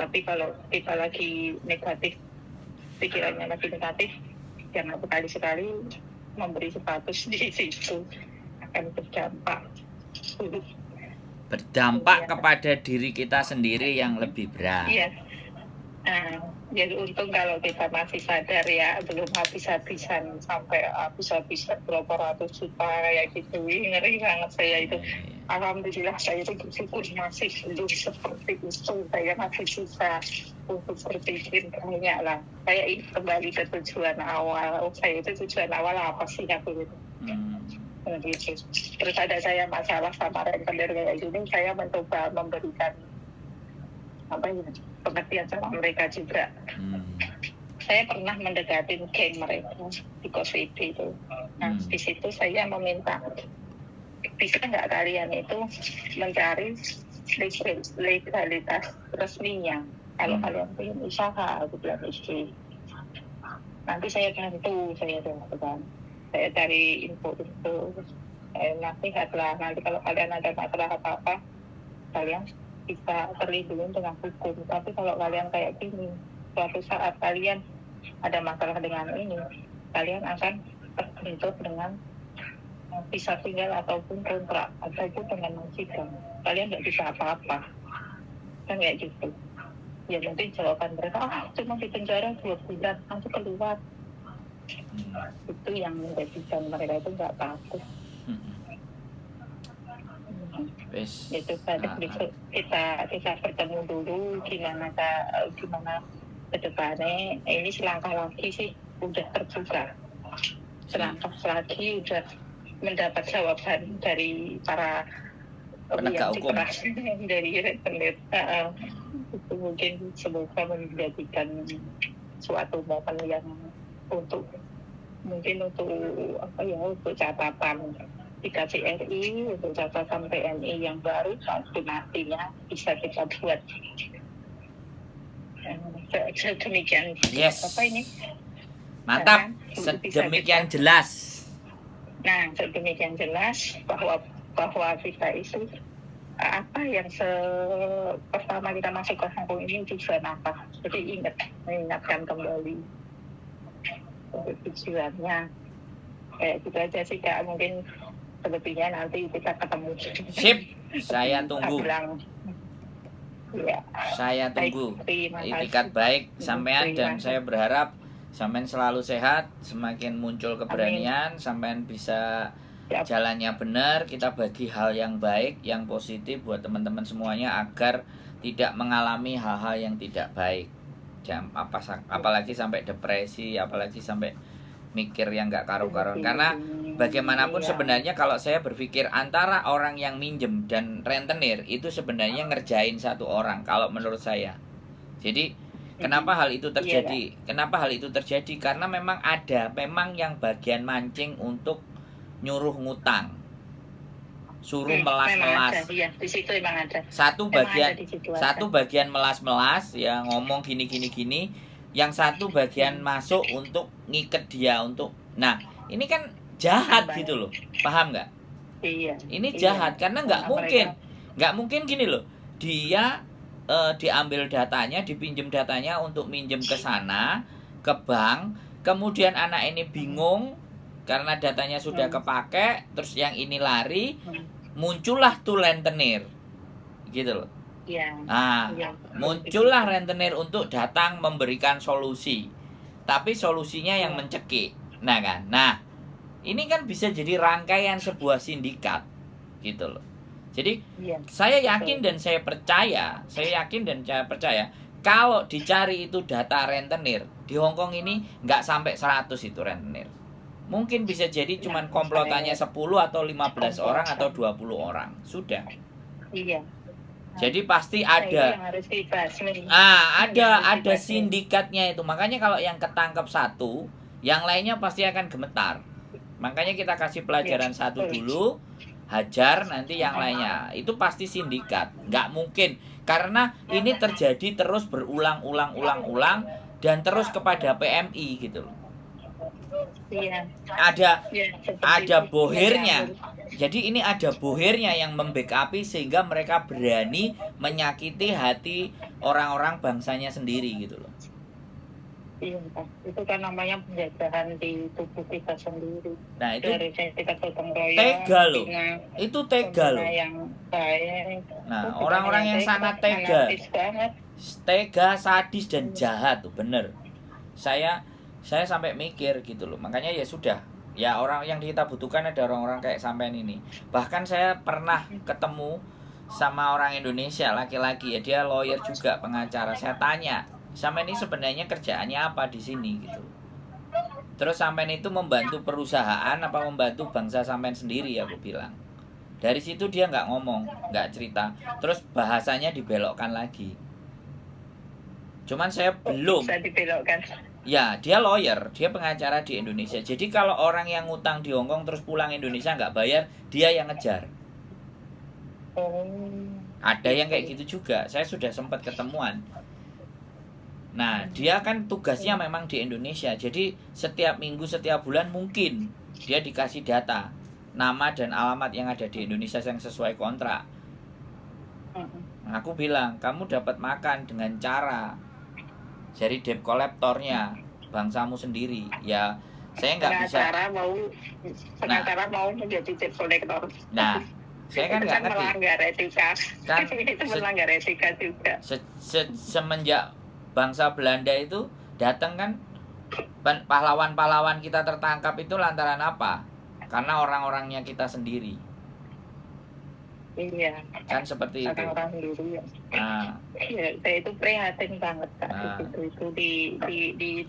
Tapi kalau kita lagi negatif, pikirannya lagi negatif, jangan sekali-sekali memberi status di situ, akan berdampak buruk. Kepada diri kita sendiri yang lebih berat. Iya. Jadi untung kalau kita masih sadar ya, belum habis-habisan sampai habis-habisan berapa ratus juta kayak gitu. Ngeri banget saya itu. Alhamdulillah saya itu bersyukur masih belum seperti itu. Saya masih bisa untuk berpikir banyak lah. Saya ini kembali ke tujuan awal. Saya itu tujuan awal apa sih aku gitu. Gitu. Terus ada saya masalah sama rentenir kayak gini, saya mencoba memberikan pengertian sama mereka juga. Saya pernah mendekatin geng mereka di COSID itu. Nah, di situ saya meminta, bisa nggak kalian itu mencari legalitas resminya. Kalau kalian ingin usaha, aku bilang istri. Nanti saya bantu, saya cari info, nasihat lah. Nanti kalau kalian ada masalah apa-apa, kalian bisa terlindungi dengan hukum. Tapi kalau kalian kayak gini, suatu saat kalian ada masalah dengan ini, kalian akan terbentur dengan bisa tinggal ataupun kontrak ataupun dengan sidang. Kalian nggak bisa apa-apa, kan kayak gitu. Ya mungkin jawaban mereka, cuma di penjara 2 bulan, nanti keluar. Itu yang menjadikan mereka itu nggak takut. Itu kita bertemu dulu gimana ke depannya. Ini selangkah lagi sih udah terbuka, selangkah lagi udah mendapat jawaban dari para penegak hukum, dari rentenir. Itu mungkin semoga menjadikan suatu momen yang untuk catatan di KJRI, untuk catatan PNI yang baru, suatu nantinya bisa kita buat. Demikian. Yes. Apa ini? Mantap. Sedemikian jelas. Nah, sedemikian jelas bahwa kita itu apa yang pertama kita masuk ke kampung ini tujuan apa? Jadi mengingatkan kembali tujuannya. Kayak gitu aja sih Kak, mungkin selebihnya nanti kita ketemu. Sip, saya tunggu. Ya. Saya tunggu. Itikat baik sampean, dan saya berharap sampean selalu sehat, semakin muncul keberanian, sampean bisa jalannya benar, kita bagi hal yang baik, yang positif buat teman-teman semuanya agar tidak mengalami hal-hal yang tidak baik. Apalagi sampai depresi, apalagi sampai mikir yang nggak karu-karuan. Karena bagaimanapun sebenarnya kalau saya berpikir antara orang yang minjem dan rentenir itu sebenarnya ngerjain satu orang kalau menurut saya. Jadi kenapa hal itu terjadi? Kenapa hal itu terjadi? Karena memang yang bagian mancing untuk nyuruh ngutang, suruh melas-melas. Di situ emang ada. Satu bagian melas-melas ya, ngomong gini. Yang satu bagian masuk untuk ngiket dia untuk. Nah, ini kan jahat gitu loh. Paham nggak? Iya. Ini jahat karena nggak mungkin gini loh. Dia diambil datanya, dipinjam datanya untuk minjem ke sana, ke bank. Kemudian anak ini bingung karena datanya sudah kepake, terus yang ini lari, muncullah tuh rentenir, gitu loh. Muncullah rentenir untuk datang memberikan solusi, tapi solusinya yang mencekik. Nah, ini kan bisa jadi rangkaian sebuah sindikat, gitu loh. Jadi saya yakin dan saya percaya kalau dicari itu data rentenir di Hongkong ini nggak sampai 100 itu rentenir. Mungkin bisa jadi cuman komplotannya 10 atau 15 orang atau 20 orang. Sudah. Iya. Jadi pasti ada. Ada sindikatnya itu. Makanya kalau yang ketangkep satu, yang lainnya pasti akan gemetar. Makanya kita kasih pelajaran satu dulu, hajar nanti yang lainnya. Itu pasti sindikat. Nggak mungkin. Karena ini terjadi terus berulang-ulang dan terus kepada PMI gitu loh. Ada bohirnya. Jadi ini ada bohirnya yang membackupi sehingga mereka berani menyakiti hati orang-orang bangsanya sendiri gitu loh. Iya, Pak. Itu kan namanya penjajahan di tubuh kita sendiri. Nah itu Dari kita gotong royong, tega loh. Itu tega loh. yang baik. Nah orang-orang yang sangat tega, tega, sadis dan jahat tuh bener. Saya sampai mikir gitu loh. Makanya ya sudah, ya orang yang kita butuhkan ada orang-orang kayak sampean ini. Bahkan saya pernah ketemu sama orang Indonesia laki-laki ya, dia lawyer juga, pengacara. Saya tanya, sampean ini sebenarnya kerjaannya apa di sini gitu. Terus sampean itu membantu perusahaan apa membantu bangsa sampean sendiri, aku bilang. Dari situ dia nggak ngomong, nggak cerita. Terus bahasanya dibelokkan lagi. Cuman saya belum. Bisa dibelokkan. Ya, dia lawyer, dia pengacara di Indonesia. Jadi kalau orang yang ngutang di Hongkong terus pulang Indonesia nggak bayar, dia yang ngejar. Ada yang kayak gitu juga. Saya sudah sempat ketemuan. Nah, dia kan tugasnya memang di Indonesia. Jadi setiap minggu, setiap bulan mungkin dia dikasih data nama dan alamat yang ada di Indonesia yang sesuai kontrak. Nah, aku bilang, kamu dapat makan dengan cara jadi debt collectornya bangsamu sendiri. Ya, saya nggak bisa. Pengacara mau menjadi debt collector. Nah, saya kan nggak ngerti. Melanggar etika. Kan itu melanggar etika juga. Semenjak bangsa Belanda itu datang kan, pahlawan-pahlawan kita tertangkap itu lantaran apa? Karena orang-orangnya kita sendiri. Iya. Kan seperti itu. Orang sendiri ya. Nah, ya, saya itu prihatin banget Kak. Itu di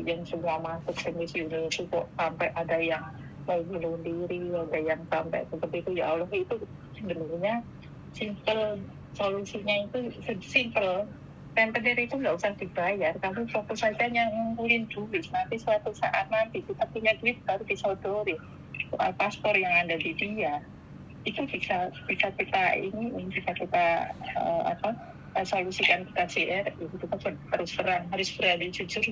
yang semua masuk ke misiuni itu kok sampai ada yang mau bunuh diri, ada yang sampai seperti itu. Ya Allah, itu sebenarnya simple, solusinya itu simple. Rentenir itu nggak usah dibayar, kamu fokus saja yang ngumpulin duit. Nanti suatu saat nanti kita punya duit baru disodori. Soal paspor yang ada di dia itu bisa kita solusikan ke KJRI. Kita harus berani jujur,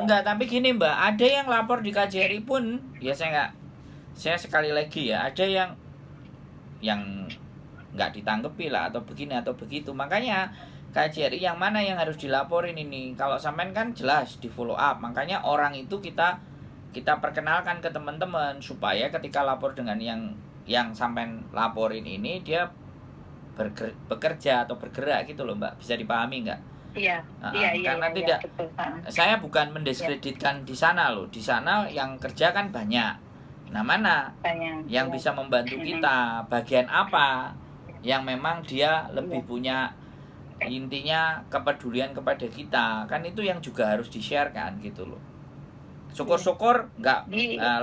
enggak, tapi gini Mbak, ada yang lapor di KJRI pun ya saya sekali lagi ya, ada yang nggak ditanggepi lah atau begini atau begitu. Makanya KJRI yang mana yang harus dilaporin ini? Kalau sampean kan jelas di follow up. Makanya orang itu kita perkenalkan ke teman-teman supaya ketika lapor dengan yang sampean laporin ini, dia bekerja atau bergerak gitu loh Mbak. Bisa dipahami nggak? Iya. Karena tidak, betul. Saya bukan mendiskreditkan di sana loh. Di sana yang kerja kan banyak. Nah mana banyak yang bisa membantu kita? Bagian apa yang memang dia lebih punya, intinya kepedulian kepada kita, kan itu yang juga harus di-share-kan gitu loh. Syukur-syukur nggak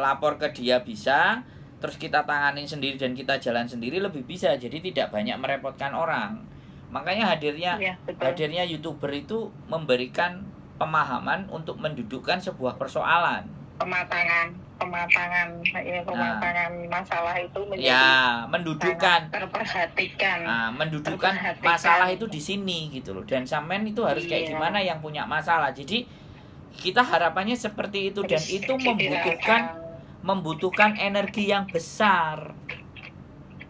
lapor ke dia bisa, terus kita tanganin sendiri dan kita jalan sendiri lebih bisa, jadi tidak banyak merepotkan orang. Makanya hadirnya YouTuber itu memberikan pemahaman untuk mendudukkan sebuah persoalan. Pematangan masalah itu menjadi mendudukkan, terperhatikan. Mendudukkan masalah itu di sini gitu loh. Dan sampean itu harus kayak gimana yang punya masalah. Jadi kita harapannya seperti itu, dan itu membutuhkan energi yang besar.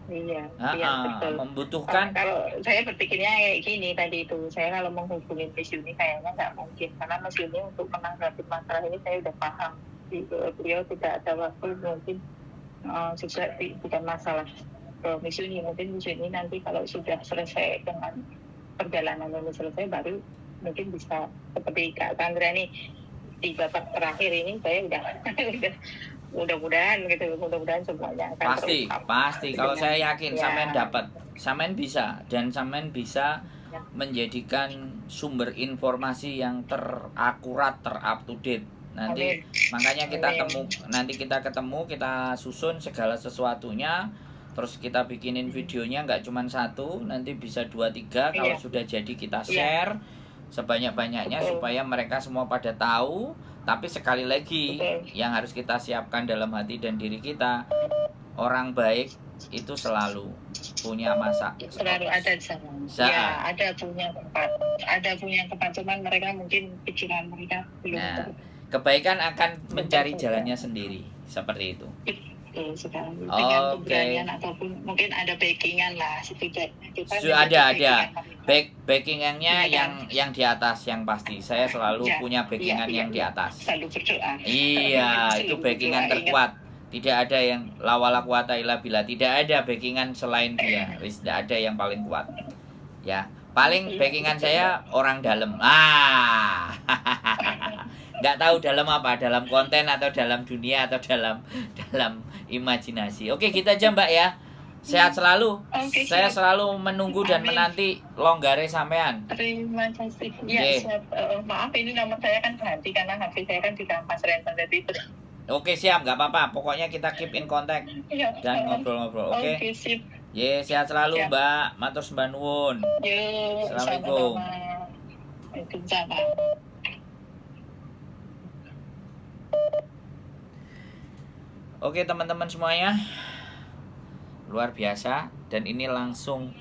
Iya, betul. Membutuhkan. Kalau saya berpikirnya kayak gini tadi itu, saya kalau menghubungi misiuni kayaknya nggak mungkin, karena misiuni untuk menanggapi masalah ini saya udah paham. Beliau tidak ada waktu, mungkin juga bukan masalah misiuni. Mungkin misiuni nanti kalau sudah selesai dengan perjalanan ini selesai, baru mungkin bisa seperti Kak Sandra nih di babak terakhir ini. Saya udah mudah-mudahan semuanya akan pasti kalau saya yakin sampean bisa, dan sampean bisa menjadikan sumber informasi yang terakurat, terup to date. Nanti makanya kita ketemu, kita susun segala sesuatunya, terus kita bikinin videonya nggak cuma satu, nanti bisa 2-3. Kalau sudah jadi kita share sebanyak-banyaknya supaya mereka semua pada tahu. Tapi sekali lagi yang harus kita siapkan dalam hati dan diri kita, orang baik itu selalu punya masa. Selalu ada di sana. Ya, ada punya tempat, cuman mereka mungkin pikiran mereka belum. Kebaikan akan mencari jalannya sendiri, seperti itu. betul sekali. Dengan Oke. keberanian ataupun mungkin ada backingan lah setidaknya. Kita Ada backingannya Iya kan? yang di atas yang pasti. Saya selalu Ya, punya backingan yang di atas. Selalu berdoa. Iya, itu Selalu backingan berdoa, terkuat. Tidak ada yang lawala quwata illa billah. Tidak ada backingan selain dia. Tidak ada yang paling kuat. Ya, paling backingan saya orang dalam. Nggak tahu dalam apa, dalam konten atau dalam dunia atau dalam imajinasi. Oke, kita aja Mbak ya. Sehat selalu. Oke, Saya siap. selalu menunggu dan Amin. menanti longgare sampean. Terima kasih. Ya, Oke. siap. Maaf ini nomor saya kan ganti karena HP saya kan dirampas rentenir itu. Oke, siap, nggak apa-apa. Pokoknya kita keep in contact Iya. dan ngobrol-ngobrol. Oke. Oke, sip. Ye, sehat selalu Siap. Mbak. Matur sembah nuwun. Yuk, Assalamualaikum. sama-sama. Waalaikumsalam. Oke teman-teman semuanya, luar biasa, dan ini langsung